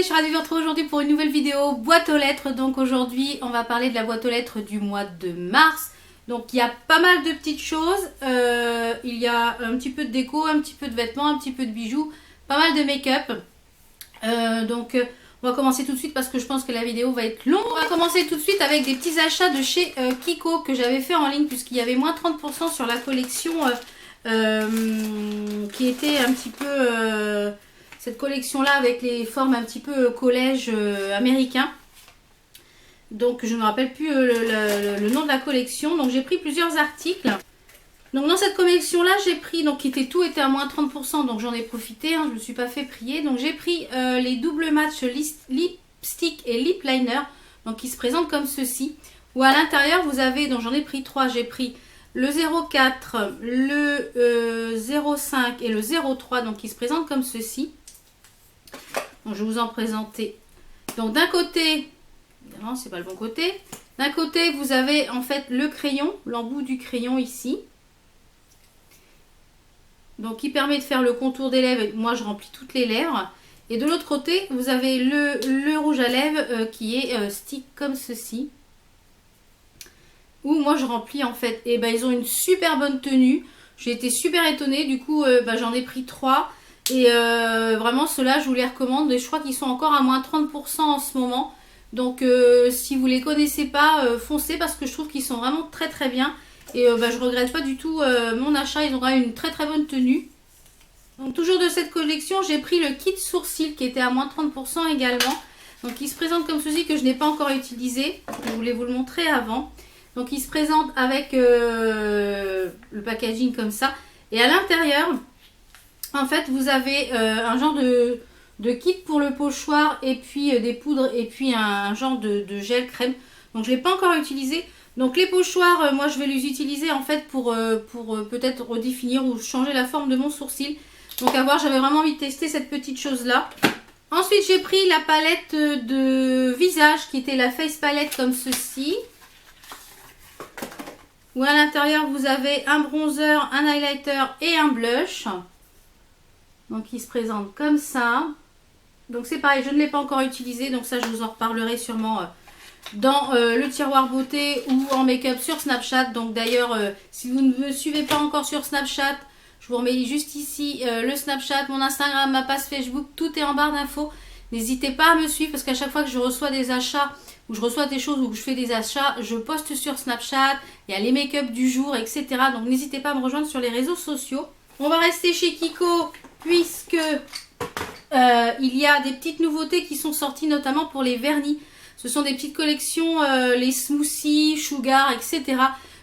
je suis ravie de vous retrouver aujourd'hui pour une nouvelle vidéo boîte aux lettres. Donc aujourd'hui, on va parler de la boîte aux lettres du mois de mars. Donc il y a pas mal de petites choses. Il y a un petit peu de déco, un petit peu de vêtements, un petit peu de bijoux, pas mal de make-up. On va commencer tout de suite parce que je pense que la vidéo va être longue. On va commencer tout de suite avec des petits achats de chez Kiko que j'avais fait en ligne puisqu'il y avait moins 30% sur la collection qui était un petit peu... cette collection là avec les formes un petit peu collège américain. Donc je ne me rappelle plus le nom de la collection. Donc j'ai pris plusieurs articles. Donc dans cette collection là j'ai pris, donc tout était à moins 30%, donc j'en ai profité, hein, je ne me suis pas fait prier. Donc j'ai pris les double match lipstick et lip liner, donc qui se présentent comme ceci. Ou à l'intérieur vous avez, donc j'en ai pris 3, j'ai pris le 04, le 05 et le 03, donc qui se présentent comme ceci. Donc je vais vous en présenter. Donc d'un côté, non c'est pas le bon côté, d'un côté vous avez en fait le crayon, l'embout du crayon ici. Donc qui permet de faire le contour des lèvres. Moi je remplis toutes les lèvres. Et de l'autre côté vous avez le rouge à lèvres qui est stick comme ceci. Où moi je remplis en fait. Et ben ils ont une super bonne tenue. J'ai été super étonnée. Du coup j'en ai pris 3. Et vraiment ceux-là je vous les recommande. Et je crois qu'ils sont encore à moins 30% en ce moment. Donc si vous les connaissez pas, foncez parce que je trouve qu'ils sont vraiment très très bien. Et je regrette pas du tout mon achat, ils auront une très très bonne tenue. Donc toujours de cette collection, j'ai pris le kit sourcil qui était à moins 30% également. Donc il se présente comme ceci que je n'ai pas encore utilisé. Je voulais vous le montrer avant. Donc il se présente avec le packaging comme ça. Et à l'intérieur, en fait vous avez un genre de kit pour le pochoir et puis des poudres et puis un genre de gel crème. Donc je ne l'ai pas encore utilisé. Donc les pochoirs, moi je vais les utiliser en fait pour peut-être redéfinir ou changer la forme de mon sourcil. Donc à voir, j'avais vraiment envie de tester cette petite chose là. Ensuite j'ai pris la palette de visage qui était la Face Palette comme ceci. Où à l'intérieur vous avez un bronzer, un highlighter et un blush. Donc il se présente comme ça. Donc c'est pareil, je ne l'ai pas encore utilisé, donc ça je vous en reparlerai sûrement dans le tiroir beauté ou en make-up sur Snapchat. Donc d'ailleurs si vous ne me suivez pas encore sur Snapchat, je vous remets juste ici le Snapchat, mon Instagram, ma page Facebook, tout est en barre d'infos. N'hésitez pas à me suivre parce qu'à chaque fois que je reçois des achats ou je reçois des choses ou que je fais des achats, je poste sur Snapchat, il y a les make-up du jour, etc. Donc n'hésitez pas à me rejoindre sur les réseaux sociaux. On va rester chez Kiko puisque il y a des petites nouveautés qui sont sorties notamment pour les vernis. Ce sont des petites collections, les smoothies, sugar, etc.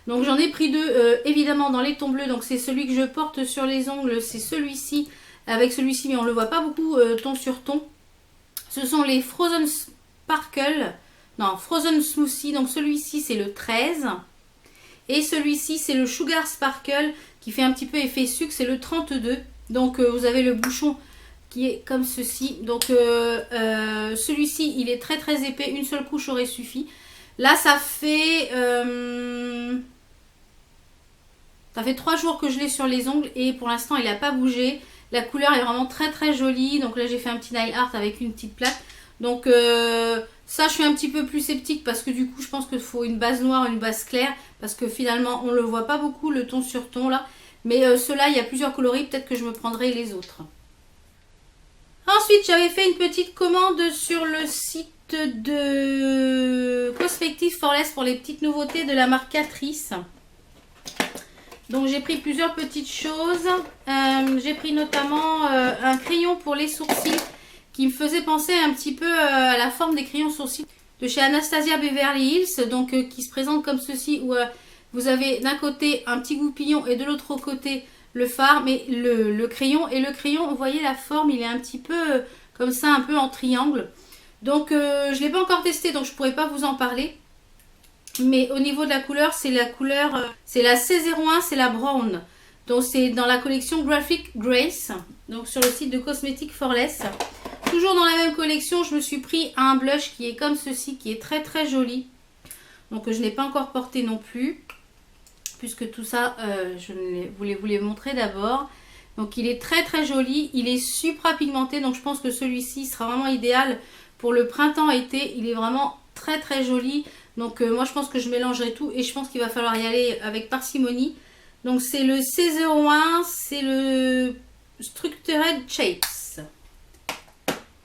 Donc j'en ai pris deux, évidemment dans les tons bleus. Donc c'est celui que je porte sur les ongles, c'est celui-ci. Avec celui-ci, mais on ne le voit pas beaucoup ton sur ton. Ce sont les Frozen Sparkle, non, Frozen Smoothie. Donc celui-ci c'est le 13. Et celui-ci c'est le Sugar Sparkle qui fait un petit peu effet sucre, c'est le 32. Donc vous avez le bouchon qui est comme ceci. Donc celui-ci il est très très épais, une seule couche aurait suffi. Là ça fait 3 jours que je l'ai sur les ongles et pour l'instant il n'a pas bougé. La couleur est vraiment très très jolie. Donc là j'ai fait un petit nail art avec une petite plaque. Donc ça je suis un petit peu plus sceptique parce que du coup je pense qu'il faut une base noire, une base claire, parce que finalement on ne le voit pas beaucoup le ton sur ton là. Mais ceux-là il y a plusieurs coloris, peut-être que je me prendrai les autres. Ensuite, j'avais fait une petite commande sur le site de Cosmetics Forless pour les petites nouveautés de la marque Catrice. Donc, j'ai pris plusieurs petites choses. J'ai pris notamment un crayon pour les sourcils qui me faisait penser un petit peu à la forme des crayons sourcils de chez Anastasia Beverly Hills. Donc, qui se présente comme ceci où vous avez d'un côté un petit goupillon et de l'autre côté le fard, mais le crayon, et le crayon, vous voyez la forme, il est un petit peu comme ça, un peu en triangle. Donc je ne l'ai pas encore testé, donc je ne pourrais pas vous en parler. Mais au niveau de la couleur, c'est la couleur, c'est la C01, c'est la brown. Donc c'est dans la collection Graphic Grace, donc sur le site de Cosmetics Forless. Toujours dans la même collection, je me suis pris un blush qui est comme ceci, qui est très très joli. Donc je n'ai pas encore porté non plus. Puisque tout ça, je voulais vous les montrer d'abord. Donc il est très très joli, il est supra pigmenté, donc je pense que celui-ci sera vraiment idéal pour le printemps-été. Il est vraiment très très joli, donc moi je pense que je mélangerai tout et je pense qu'il va falloir y aller avec parcimonie. Donc c'est le C01, c'est le Structured Shapes.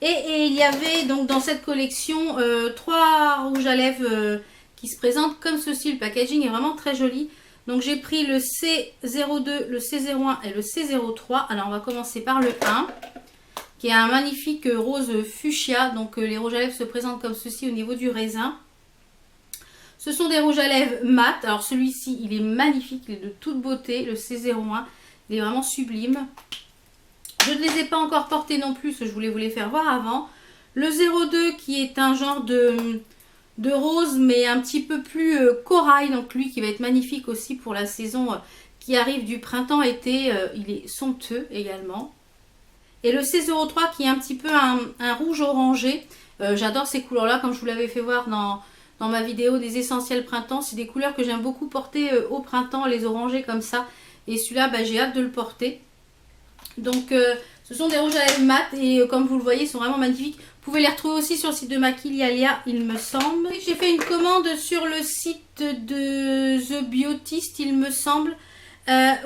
Et il y avait donc dans cette collection 3 rouges à lèvres qui se présentent comme ceci. Le packaging est vraiment très joli. Donc j'ai pris le C02, le C01 et le C03. Alors on va commencer par le 1 qui est un magnifique rose fuchsia. Donc les rouges à lèvres se présentent comme ceci au niveau du raisin. Ce sont des rouges à lèvres mat. Alors celui-ci il est magnifique, il est de toute beauté. Le C01 il est vraiment sublime. Je ne les ai pas encore portés non plus, je voulais vous les faire voir avant. Le 02 qui est un genre de rose mais un petit peu plus corail. Donc lui qui va être magnifique aussi pour la saison qui arrive du printemps-été. Il est somptueux également. Et le C03 qui est un petit peu un rouge orangé. J'adore ces couleurs-là comme je vous l'avais fait voir dans ma vidéo des essentiels printemps. C'est des couleurs que j'aime beaucoup porter au printemps, les orangés comme ça. Et celui-là, j'ai hâte de le porter. Donc ce sont des rouges à lèvres mat et comme vous le voyez ils sont vraiment magnifiques. Vous pouvez les retrouver aussi sur le site de Maquilialia il me semble. J'ai fait une commande sur le site de The Beautist il me semble,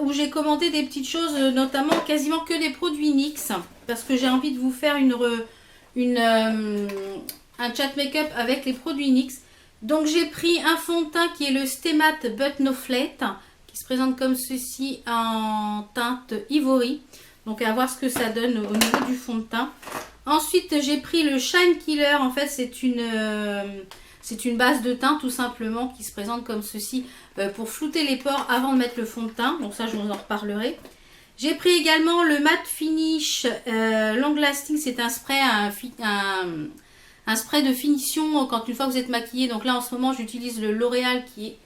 où j'ai commandé des petites choses, notamment quasiment que des produits NYX, parce que j'ai envie de vous faire un chat make-up avec les produits NYX. Donc j'ai pris un fond de teint qui est le Stay Matte But No Flat, qui se présente comme ceci en teinte ivory. Donc à voir ce que ça donne au niveau du fond de teint. Ensuite j'ai pris le Shine Killer. En fait c'est une base de teint tout simplement qui se présente comme ceci pour flouter les pores avant de mettre le fond de teint. Donc ça je vous en reparlerai. J'ai pris également le Matte Finish Long Lasting. C'est un spray, un spray de finition quand une fois que vous êtes maquillé. Donc là en ce moment j'utilise le L'Oréal qui est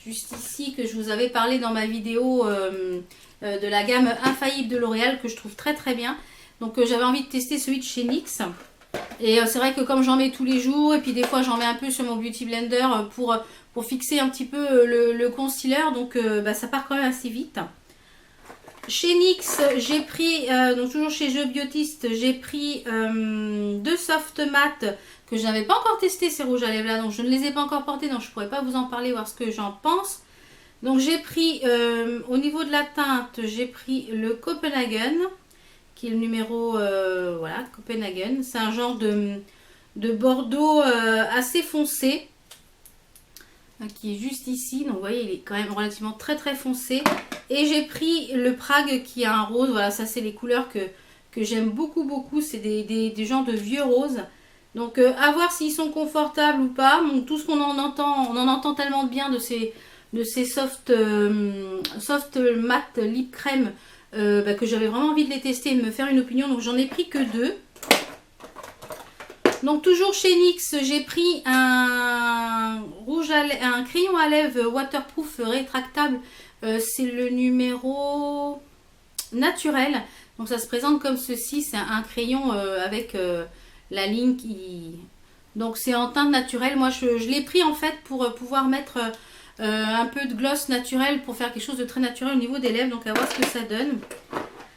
juste ici, que je vous avais parlé dans ma vidéo de la gamme Infaillible de L'Oréal, que je trouve très très bien. Donc j'avais envie de tester celui de chez NYX. Et c'est vrai que comme j'en mets tous les jours, et puis des fois j'en mets un peu sur mon Beauty Blender pour fixer un petit peu le concealer, donc ça part quand même assez vite. Chez NYX, j'ai pris, donc toujours chez The Beautist, j'ai pris 2 soft matte que je n'avais pas encore testé ces rouges à lèvres là, donc je ne les ai pas encore portés, donc je ne pourrais pas vous en parler, voir ce que j'en pense. Donc j'ai pris, au niveau de la teinte, j'ai pris le Copenhagen, qui est le numéro, voilà, Copenhagen. C'est un genre de bordeaux assez foncé, qui est juste ici. Donc vous voyez, il est quand même relativement très très foncé. Et j'ai pris le Prague qui a un rose. Voilà, ça c'est les couleurs que j'aime beaucoup beaucoup. C'est des genres de vieux roses. Donc à voir s'ils sont confortables ou pas. Donc, tout ce qu'on en entend, on en entend tellement de bien de ces soft matte lip crème que j'avais vraiment envie de les tester et de me faire une opinion. Donc j'en ai pris que 2. Donc toujours chez NYX, j'ai pris un crayon à lèvres waterproof rétractable. C'est le numéro naturel. Donc ça se présente comme ceci. C'est un crayon avec la ligne qui... Donc c'est en teinte naturelle. Moi je l'ai pris en fait pour pouvoir mettre un peu de gloss naturel, pour faire quelque chose de très naturel au niveau des lèvres. Donc à voir ce que ça donne.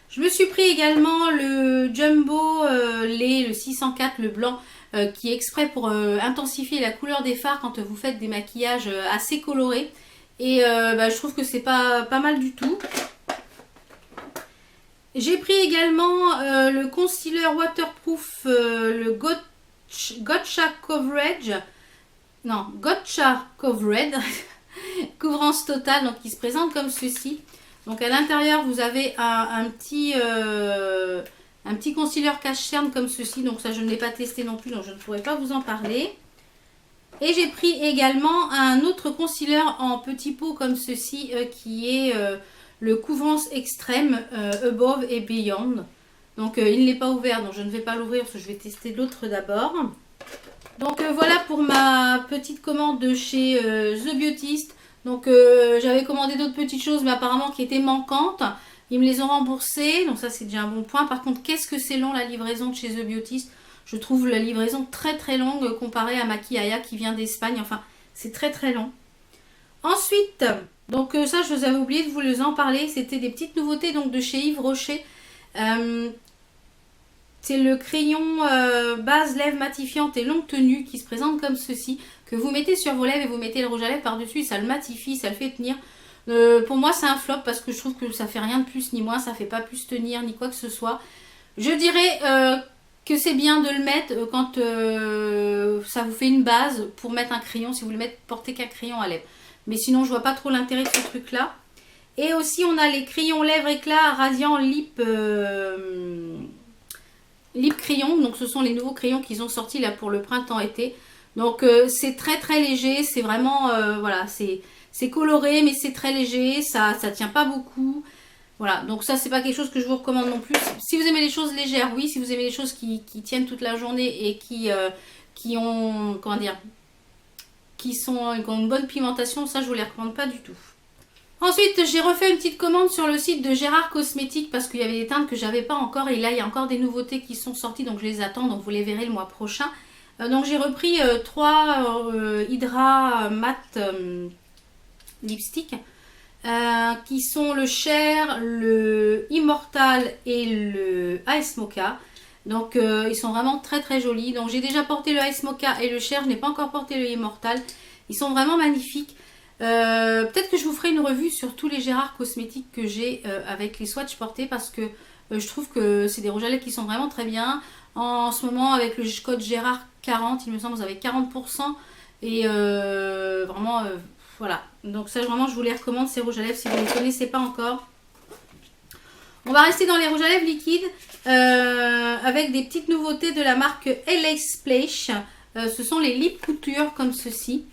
Je me suis pris également le Jumbo lait, le 604, le blanc, qui est exprès pour intensifier la couleur des fards quand vous faites des maquillages assez colorés. Et je trouve que c'est pas mal du tout. J'ai pris également le concealer waterproof, le Gotcha Coverage. Non, Gotcha Coverage. Couvrance totale, donc qui se présente comme ceci. Donc à l'intérieur vous avez un petit concealer cache-cerne comme ceci. Donc ça je ne l'ai pas testé non plus, donc je ne pourrais pas vous en parler. Et j'ai pris également un autre concealer en petit pot comme ceci, qui est le Couvrance Extrême Above et Beyond. Donc il n'est pas ouvert, donc je ne vais pas l'ouvrir parce que je vais tester l'autre d'abord. Donc voilà pour ma petite commande de chez The Beautist. Donc j'avais commandé d'autres petites choses mais apparemment qui étaient manquantes. Ils me les ont remboursées, donc ça c'est déjà un bon point. Par contre, qu'est-ce que c'est long la livraison de chez The Beautist. Je trouve la livraison très très longue comparée à Maquillaya qui vient d'Espagne. Enfin, c'est très très long. Ensuite, Donc ça, je vous avais oublié de vous les en parler. C'était des petites nouveautés donc de chez Yves Rocher. C'est le crayon base lèvres matifiante et longue tenue qui se présente comme ceci, que vous mettez sur vos lèvres et vous mettez le rouge à lèvres par-dessus, ça le matifie, ça le fait tenir. Pour moi, c'est un flop parce que je trouve que ça fait rien de plus ni moins, ça fait pas plus tenir ni quoi que ce soit. Je dirais que c'est bien de le mettre quand ça vous fait une base pour mettre un crayon, si vous voulez porter qu'un crayon à lèvres. Mais sinon, je vois pas trop l'intérêt de ce truc-là. Et aussi, on a les crayons lèvres éclat radiant lip... Lip Crayon, donc ce sont les nouveaux crayons qu'ils ont sortis là pour le printemps-été. Donc c'est très très léger, c'est vraiment, voilà, c'est coloré mais c'est très léger, ça tient pas beaucoup. Voilà, donc ça c'est pas quelque chose que je vous recommande non plus. Si vous aimez les choses légères, oui, si vous aimez les choses qui tiennent toute la journée et qui ont, comment dire, qui ont une bonne pigmentation, ça je vous les recommande pas du tout. Ensuite, j'ai refait une petite commande sur le site de Gérard Cosmétiques parce qu'il y avait des teintes que j'avais pas encore et là il y a encore des nouveautés qui sont sorties donc je les attends, donc vous les verrez le mois prochain. Donc j'ai repris 3 Hydra Matte lipstick qui sont le Cher, le Immortal et le Ice Mocha. Donc ils sont vraiment très très jolis. Donc j'ai déjà porté le Ice Mocha et le Cher, je n'ai pas encore porté le Immortal. Ils sont vraiment magnifiques. Peut-être que je vous ferai une revue sur tous les Gérard Cosmétiques que j'ai avec les swatchs portés parce que je trouve que c'est des rouges à lèvres qui sont vraiment très bien. En ce moment avec le code Gérard 40, il me semble que vous avez 40% et vraiment voilà. Donc ça vraiment je vous les recommande ces rouges à lèvres si vous ne les connaissez pas encore. On va rester dans les rouges à lèvres liquides avec des petites nouveautés de la marque LA Splash. Ce sont les lip couture comme ceci.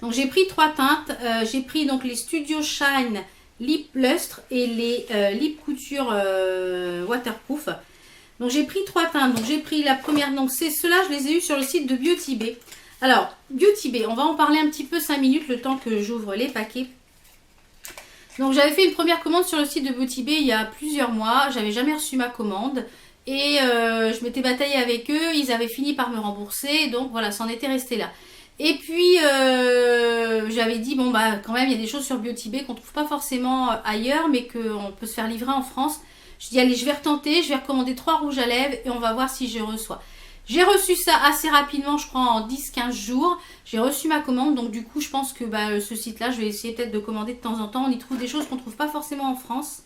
Donc j'ai pris 3 teintes, j'ai pris donc les Studio Shine Lip Lustre et les Lip Couture Waterproof. Donc j'ai pris 3 teintes, donc j'ai pris la première, donc c'est ceux-là, je les ai eu sur le site de Beauty Bay. Alors Beauty Bay, on va en parler un petit peu 5 minutes le temps que j'ouvre les paquets. Donc j'avais fait une première commande sur le site de Beauty Bay il y a plusieurs mois, j'avais jamais reçu ma commande. Et je m'étais bataillée avec eux, ils avaient fini par me rembourser, donc voilà, c'en était resté là. Et puis j'avais dit bon bah quand même il y a des choses sur Beauty Bay qu'on trouve pas forcément ailleurs mais qu'on peut se faire livrer en France. Je dis allez je vais retenter, je vais recommander 3 rouges à lèvres et on va voir si je reçois. J'ai reçu ça assez rapidement, je crois en 10-15 jours. J'ai reçu ma commande donc du coup je pense que ce site là je vais essayer peut-être de commander de temps en temps. On y trouve des choses qu'on trouve pas forcément en France.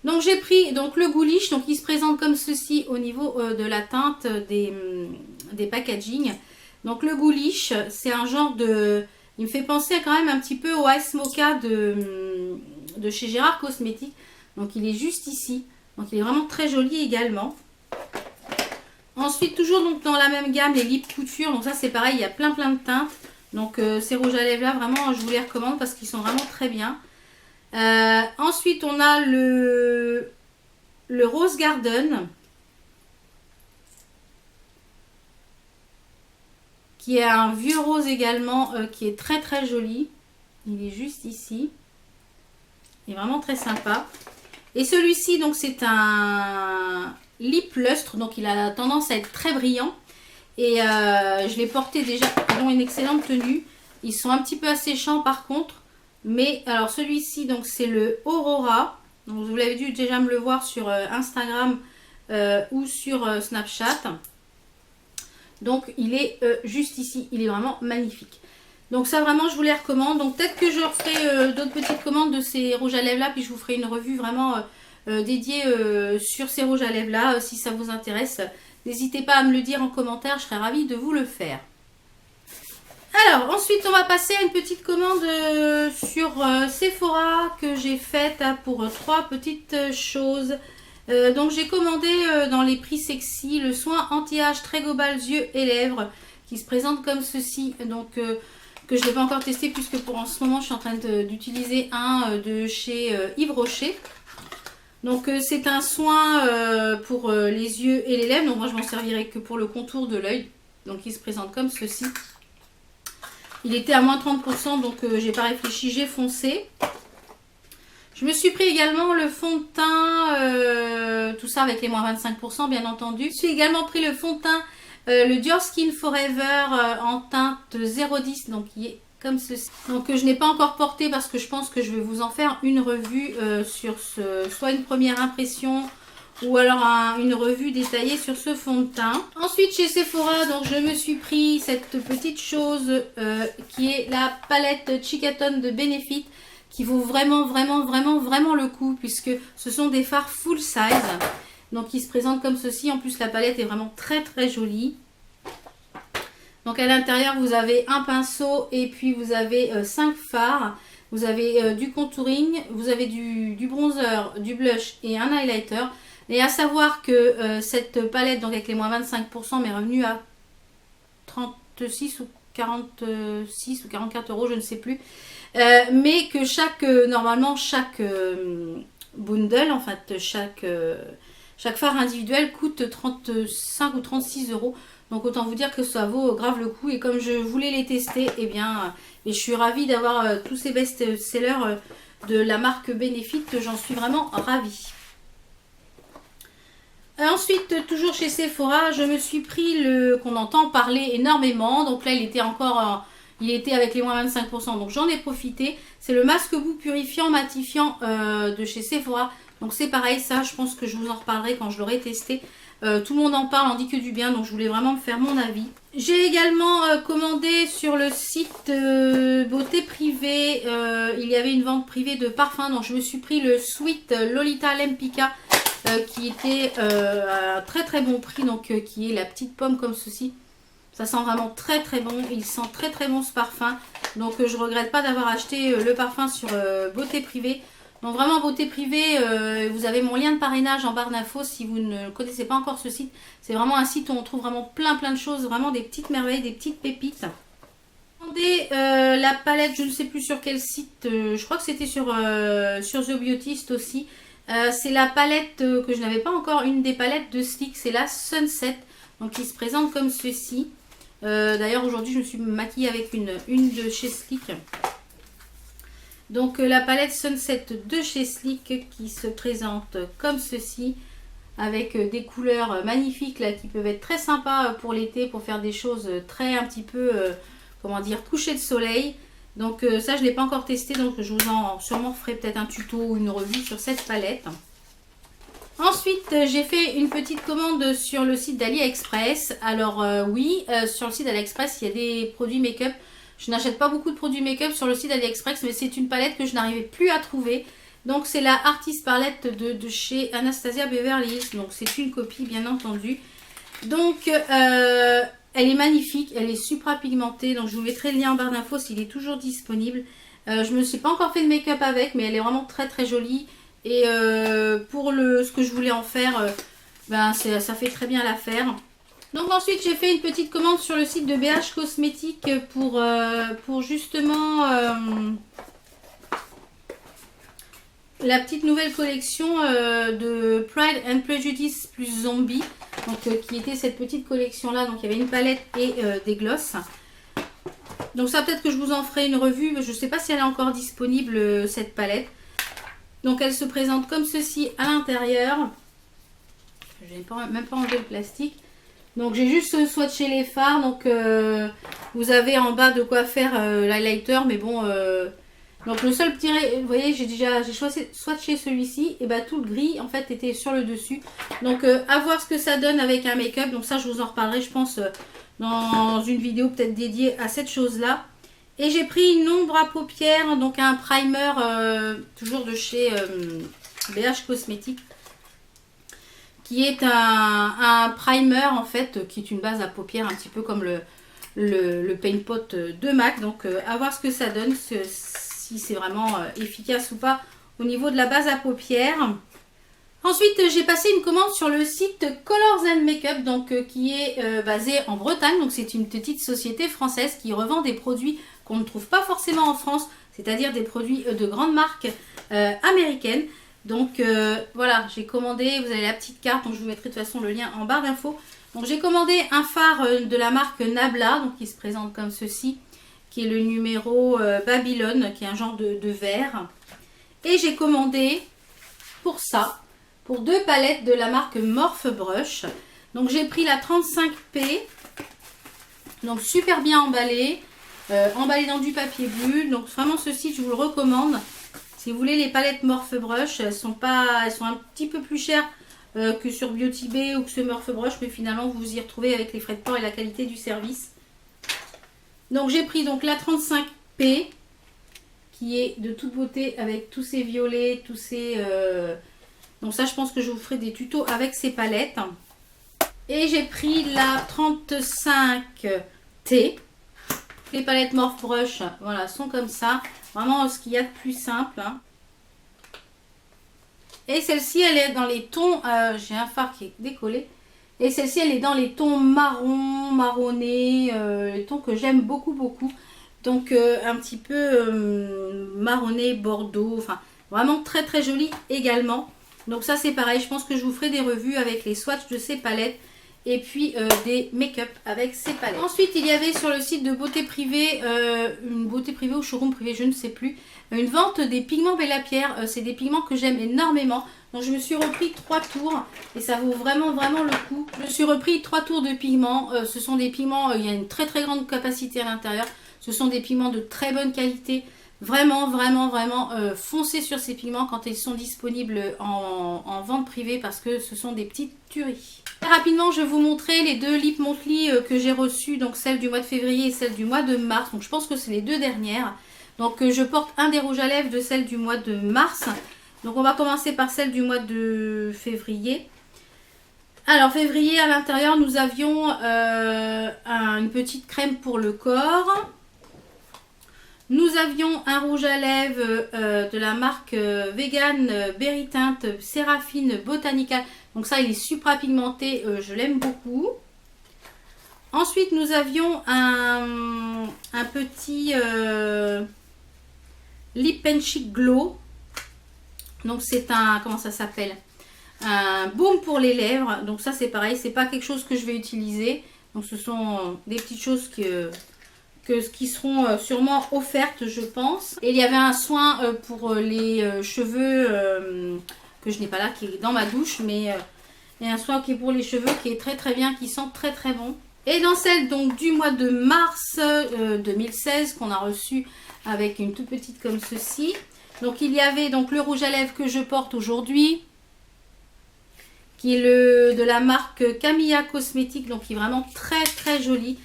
Donc j'ai pris donc le Ghoulish, donc il se présente comme ceci au niveau de la teinte des packaging. Donc le Ghoulish, c'est un genre de... Il me fait penser quand même un petit peu au Ice Mocha de chez Gérard Cosmétiques. Donc il est juste ici. Donc il est vraiment très joli également. Ensuite, toujours donc dans la même gamme, les Lip Couture. Donc ça c'est pareil, il y a plein de teintes. Donc ces rouges à lèvres là, vraiment je vous les recommande parce qu'ils sont vraiment très bien. Ensuite on a le Rose Garden. Qui est un vieux rose également, qui est très très joli. Il est juste ici. Il est vraiment très sympa. Et celui-ci, donc c'est un lip lustre, donc il a tendance à être très brillant. Et je l'ai porté déjà, ils ont une excellente tenue. Ils sont un petit peu asséchants par contre. Mais alors celui-ci, donc c'est le Aurora. Donc vous l'avez dû déjà me le voir sur Instagram ou sur Snapchat. Donc il est juste ici, il est vraiment magnifique. Donc ça vraiment je vous les recommande. Donc peut-être que je referai d'autres petites commandes de ces rouges à lèvres là. Puis je vous ferai une revue vraiment dédiée sur ces rouges à lèvres là. Si ça vous intéresse, n'hésitez pas à me le dire en commentaire, je serais ravie de vous le faire. Alors ensuite on va passer à une petite commande sur Sephora que j'ai faite pour 3 petites choses. Donc j'ai commandé dans les prix sexy le soin anti-âge très global yeux et lèvres qui se présente comme ceci. Donc que je n'ai pas encore testé puisque pour en ce moment je suis en train d'utiliser un de chez Yves Rocher. Donc c'est un soin pour les yeux et les lèvres. Donc moi je m'en servirai que pour le contour de l'œil. Donc il se présente comme ceci. Il était à moins 30% donc j'ai pas réfléchi, j'ai foncé. Je me suis pris également le fond de teint, tout ça avec les moins 25% bien entendu. Je suis également pris le fond de teint, le Dior Skin Forever en teinte 010, donc qui est comme ceci. Donc je n'ai pas encore porté parce que je pense que je vais vous en faire une revue sur soit une première impression ou alors une revue détaillée sur ce fond de teint. Ensuite chez Sephora, donc je me suis pris cette petite chose qui est la palette Chickaton de Benefit, qui vaut vraiment le coup puisque ce sont des fards full size. Donc ils se présentent comme ceci. En plus la palette est vraiment très jolie. Donc à l'intérieur vous avez un pinceau et puis vous avez 5 fards. Vous avez du contouring, vous avez du bronzer, du blush et un highlighter. Et à savoir que cette palette, donc avec les moins 25%, m'est revenue à 36 ou 46 ou 44 euros, je ne sais plus. Mais que normalement chaque bundle, en fait chaque fard individuel coûte 35 ou 36 euros. Donc autant vous dire que ça vaut grave le coup. Et comme je voulais les tester, et je suis ravie d'avoir tous ces best-sellers de la marque Benefit. J'en suis vraiment ravie. Ensuite, toujours chez Sephora, je me suis pris qu'on entend parler énormément. Donc là, il était avec les moins 25%, donc j'en ai profité. C'est le masque boue purifiant matifiant de chez Sephora. Donc c'est pareil, ça, je pense que je vous en reparlerai quand je l'aurai testé. Tout le monde en parle, en dit que du bien, donc je voulais vraiment me faire mon avis. J'ai également commandé sur le site Beauté Privée. Il y avait une vente privée de parfums, donc je me suis pris le Sweet Lolita Lempicka. Qui était à très bon prix, donc qui est la petite pomme comme ceci. Ça sent vraiment très bon, il sent très bon ce parfum, donc je regrette pas d'avoir acheté le parfum sur Beauté Privée. Donc vraiment Beauté Privée, vous avez mon lien de parrainage en barre d'infos si vous ne connaissez pas encore ce site. C'est vraiment un site où on trouve vraiment plein de choses, vraiment des petites merveilles, des petites pépites. La palette, je ne sais plus sur quel site, je crois que c'était sur The Beautist aussi. C'est la palette que je n'avais pas encore, une des palettes de Sleek, c'est la Sunset, donc qui se présente comme ceci. D'ailleurs aujourd'hui je me suis maquillée avec une de chez Sleek. Donc la palette Sunset de chez Sleek qui se présente comme ceci, avec des couleurs magnifiques là, qui peuvent être très sympas pour l'été, pour faire des choses un petit peu, comment dire, coucher de soleil. Donc ça je ne l'ai pas encore testé, donc je vous en sûrement ferai peut-être un tuto ou une revue sur cette palette. Ensuite j'ai fait une petite commande sur le site d'AliExpress. Alors oui, sur le site d'AliExpress il y a des produits make-up. Je n'achète pas beaucoup de produits make-up sur le site d'AliExpress, mais c'est une palette que je n'arrivais plus à trouver. Donc c'est la Artist Palette de chez Anastasia Beverly Hills. Donc c'est une copie bien entendu. Donc elle est magnifique, elle est supra pigmentée, donc je vous mettrai le lien en barre d'infos s'il est toujours disponible. Je ne me suis pas encore fait de make-up avec, mais elle est vraiment très jolie. Et pour ce que je voulais en faire, ça fait très bien l'affaire. Donc ensuite j'ai fait une petite commande sur le site de BH Cosmétiques pour justement la petite nouvelle collection de Pride and Prejudice plus Zombie. Donc qui était cette petite collection là, donc il y avait une palette et des glosses. Donc ça peut-être que je vous en ferai une revue, mais je ne sais pas si elle est encore disponible cette palette. Donc elle se présente comme ceci à l'intérieur. Je n'ai même pas enlevé le plastique. Donc j'ai juste swatché les fards, donc vous avez en bas de quoi faire l'highlighter, mais bon... Donc le seul petit, vous voyez, j'ai swatché celui-ci, et tout le gris en fait était sur le dessus. Donc à voir ce que ça donne avec un make-up. Donc ça je vous en reparlerai je pense dans une vidéo peut-être dédiée à cette chose-là. Et j'ai pris une ombre à paupières, donc un primer toujours de chez BH Cosmétiques. Qui est un primer en fait, qui est une base à paupières un petit peu comme le Paint Pot de MAC. Donc à voir ce que ça donne, si c'est vraiment efficace ou pas au niveau de la base à paupières. Ensuite j'ai passé une commande sur le site Colors and Makeup, donc qui est basé en Bretagne. Donc c'est une petite société française qui revend des produits qu'on ne trouve pas forcément en France, c'est-à-dire des produits de grandes marques américaines. Donc voilà, j'ai commandé, vous avez la petite carte, donc je vous mettrai de toute façon le lien en barre d'infos. Donc j'ai commandé un fard de la marque Nabla, donc qui se présente comme ceci, qui est le numéro Babylone, qui est un genre de verre. Et j'ai commandé pour ça, pour deux palettes de la marque Morphe Brush. Donc j'ai pris la 35P, donc super bien emballée. emballé dans du papier bulle. Donc vraiment ce site je vous le recommande. Si vous voulez les palettes Morphe Brush, elles sont un petit peu plus chères que sur Beauty Bay ou que sur Morphe Brush, mais finalement vous vous y retrouvez avec les frais de port et la qualité du service. Donc j'ai pris donc la 35P qui est de toute beauté avec tous ces violets, tous ces... Donc ça je pense que je vous ferai des tutos avec ces palettes. Et j'ai pris la 35T. Les palettes Morphe Brush, voilà, sont comme ça. Vraiment ce qu'il y a de plus simple. Hein. Et celle-ci, elle est dans les tons... j'ai un fard qui est décollé. Et celle-ci, elle est dans les tons marron, marronné. Les tons que j'aime beaucoup, beaucoup. Donc, un petit peu marronné, bordeaux. Enfin, vraiment très, très joli également. Donc, ça, c'est pareil. Je pense que je vous ferai des revues avec les swatchs de ces palettes. Et puis, des make-up avec ces palettes. Ensuite, il y avait sur le site de Beauté Privée, une Beauté Privée ou Showroom Privé, je ne sais plus, une vente des pigments Bella Pierre. C'est des pigments que j'aime énormément. Donc, je me suis repris 3 tours. Et ça vaut vraiment, vraiment le coup. Je me suis repris 3 tours de pigments. Ce sont des pigments, il y a une très, très grande capacité à l'intérieur. Ce sont des pigments de très bonne qualité. Vraiment, vraiment, vraiment foncez sur ces pigments quand ils sont disponibles en vente privée parce que ce sont des petites tueries. Très rapidement, je vais vous montrer les deux Lip Monthly que j'ai reçues, donc celle du mois de février et celle du mois de mars. Donc je pense que c'est les deux dernières. Donc je porte un des rouges à lèvres de celle du mois de mars. Donc on va commencer par celle du mois de février. Alors février, à l'intérieur, nous avions une petite crème pour le corps. Nous avions un rouge à lèvres de la marque Vegan Berry Tint Séraphine Botanical. Donc ça, il est supra pigmenté, je l'aime beaucoup. Ensuite, nous avions un petit Lip and Cheek Glow. Donc c'est un, comment ça s'appelle? Un baume pour les lèvres. Donc ça, c'est pareil, c'est pas quelque chose que je vais utiliser. Donc ce sont des petites choses qui seront sûrement offertes, je pense. Et il y avait un soin pour les cheveux que je n'ai pas là, qui est dans ma douche, mais il y a un soin qui est pour les cheveux qui est très très bien, qui sent très très bon. Et dans celle donc du mois de mars 2016 qu'on a reçu avec une toute petite comme ceci. Donc il y avait donc le rouge à lèvres que je porte aujourd'hui, qui est de la marque Camilla Cosmétique, donc qui est vraiment très très joli.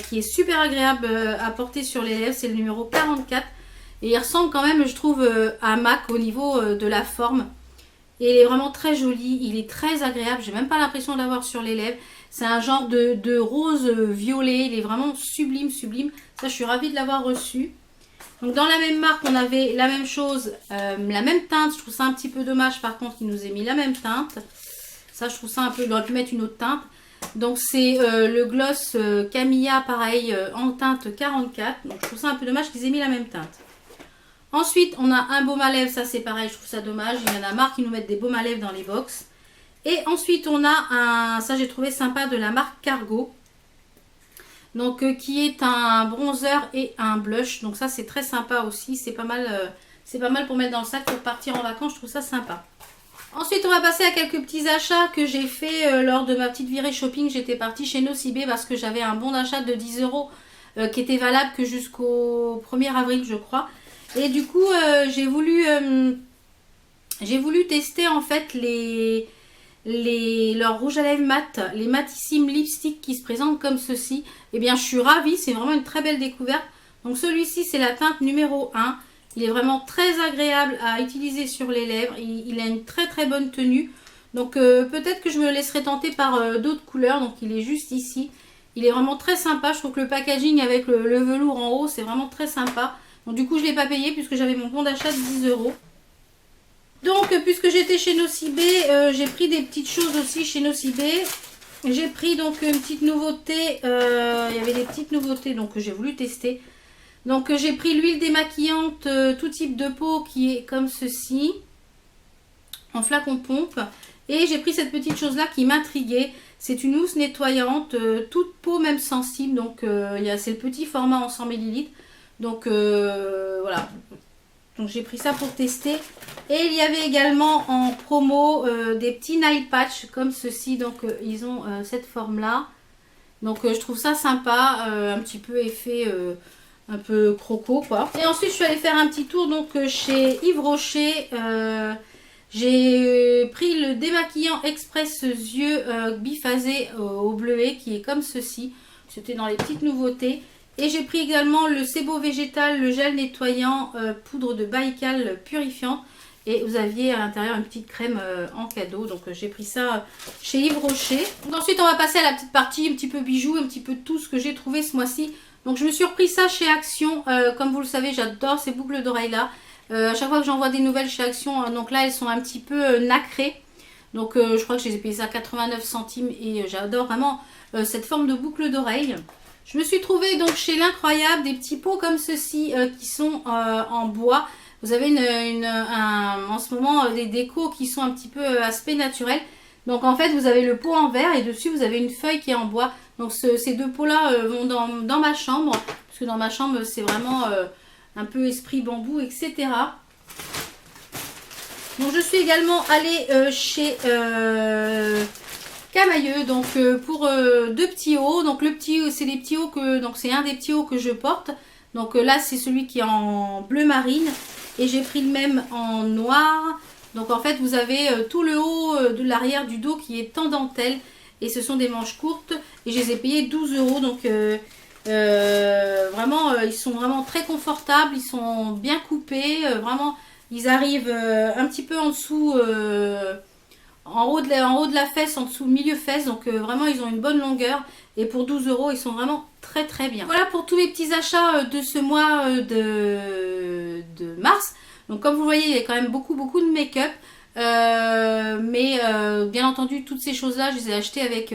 Qui est super agréable à porter sur les lèvres, c'est le numéro 44 et il ressemble quand même, je trouve, à MAC au niveau de la forme et il est vraiment très joli, il est très agréable, j'ai même pas l'impression de l'avoir sur les lèvres, c'est un genre de rose violet, il est vraiment sublime, sublime, ça je suis ravie de l'avoir reçu. Donc dans la même marque on avait la même chose, la même teinte, je trouve ça un petit peu dommage par contre qu'il nous ait mis la même teinte, ça je trouve ça un peu, il aurait pu mettre une autre teinte. Donc c'est le gloss Camilla, pareil, en teinte 44. Donc je trouve ça un peu dommage qu'ils aient mis la même teinte. Ensuite, on a un baume à lèvres. Ça c'est pareil, je trouve ça dommage. Il y en a marre qui nous mettent des baumes à lèvres dans les box. Et ensuite, on a ça j'ai trouvé sympa, de la marque Cargo. Donc qui est un bronzer et un blush. Donc ça c'est très sympa aussi. C'est pas mal pour mettre dans le sac pour partir en vacances. Je trouve ça sympa. Ensuite, on va passer à quelques petits achats que j'ai fait lors de ma petite virée shopping. J'étais partie chez Nocibé parce que j'avais un bon d'achat de 10 € qui était valable que jusqu'au 1er avril, je crois. Et du coup, j'ai voulu tester en fait leurs rouges à lèvres mat, les Matissime Lipstick qui se présentent comme ceci. Eh bien, je suis ravie, c'est vraiment une très belle découverte. Donc celui-ci, c'est la teinte numéro 1. Il est vraiment très agréable à utiliser sur les lèvres. Il a une très très bonne tenue. Donc peut-être que je me laisserai tenter par d'autres couleurs. Donc il est juste ici. Il est vraiment très sympa. Je trouve que le packaging avec le velours en haut, c'est vraiment très sympa. Donc du coup, je ne l'ai pas payé puisque j'avais mon bon d'achat de 10 €. Donc puisque j'étais chez Nocibé, j'ai pris des petites choses aussi chez Nocibé. J'ai pris donc une petite nouveauté. Il y avait des petites nouveautés donc que j'ai voulu tester. Donc j'ai pris l'huile démaquillante tout type de peau qui est comme ceci, en flacon pompe. Et j'ai pris cette petite chose là qui m'intriguait. C'est une housse nettoyante, toute peau même sensible. Donc c'est le petit format en 100 ml. Donc voilà. Donc j'ai pris ça pour tester. Et il y avait également en promo des petits nail patch comme ceci. Donc ils ont cette forme là. Donc je trouve ça sympa, un petit peu effet un peu croco quoi. Et ensuite je suis allée faire un petit tour donc chez Yves Rocher. J'ai pris le démaquillant express yeux biphasé au bleuet qui est comme ceci. C'était dans les petites nouveautés. Et j'ai pris également le Sebo végétal, le gel nettoyant poudre de Baïkal purifiant. Et vous aviez à l'intérieur une petite crème en cadeau. Donc j'ai pris ça chez Yves Rocher. Donc, ensuite on va passer à la petite partie un petit peu bijoux, un petit peu tout ce que j'ai trouvé ce mois-ci. Donc je me suis repris ça chez Action. Comme vous le savez, j'adore ces boucles d'oreilles là. À chaque fois que j'envoie des nouvelles chez Action, donc là elles sont un petit peu nacrées. Donc je crois que je les ai payées ça à 89 centimes et j'adore vraiment cette forme de boucle d'oreille. Je me suis trouvée donc chez l'Incroyable des petits pots comme ceci qui sont en bois. Vous avez en ce moment des décos qui sont un petit peu aspect naturel. Donc en fait vous avez le pot en verre et dessus vous avez une feuille qui est en bois. Donc ces deux pots là vont dans ma chambre. Parce que dans ma chambre c'est vraiment un peu esprit bambou, etc. Donc je suis également allée chez Camailleux donc pour deux petits hauts. Donc le petit c'est des petits hauts que donc c'est un des petits hauts que je porte. Donc là c'est celui qui est en bleu marine et j'ai pris le même en noir. Donc en fait vous avez tout le haut de l'arrière du dos qui est en dentelle et ce sont des manches courtes et je les ai payés 12 € donc vraiment ils sont vraiment très confortables, ils sont bien coupés, vraiment ils arrivent un petit peu en dessous en haut de la fesse, en dessous milieu fesse, donc vraiment ils ont une bonne longueur et pour 12 € ils sont vraiment très très bien. Voilà pour tous mes petits achats de ce mois de mars. Donc comme vous voyez il y a quand même beaucoup de make-up mais bien entendu toutes ces choses là je les ai achetées avec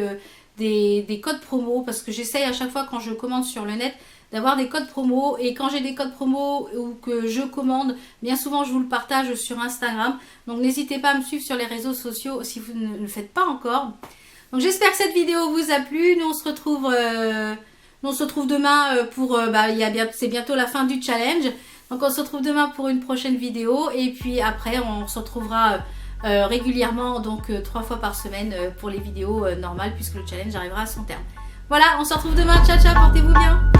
des codes promo parce que j'essaye à chaque fois quand je commande sur le net d'avoir des codes promo et quand j'ai des codes promo ou que je commande, bien souvent je vous le partage sur Instagram. Donc n'hésitez pas à me suivre sur les réseaux sociaux si vous ne le faites pas encore. Donc j'espère que cette vidéo vous a plu. Nous on se retrouve demain pour c'est bientôt la fin du challenge. Donc on se retrouve demain pour une prochaine vidéo et puis après on se retrouvera régulièrement donc 3 fois par semaine pour les vidéos normales puisque le challenge arrivera à son terme. Voilà, on se retrouve demain. Ciao ciao, portez-vous bien.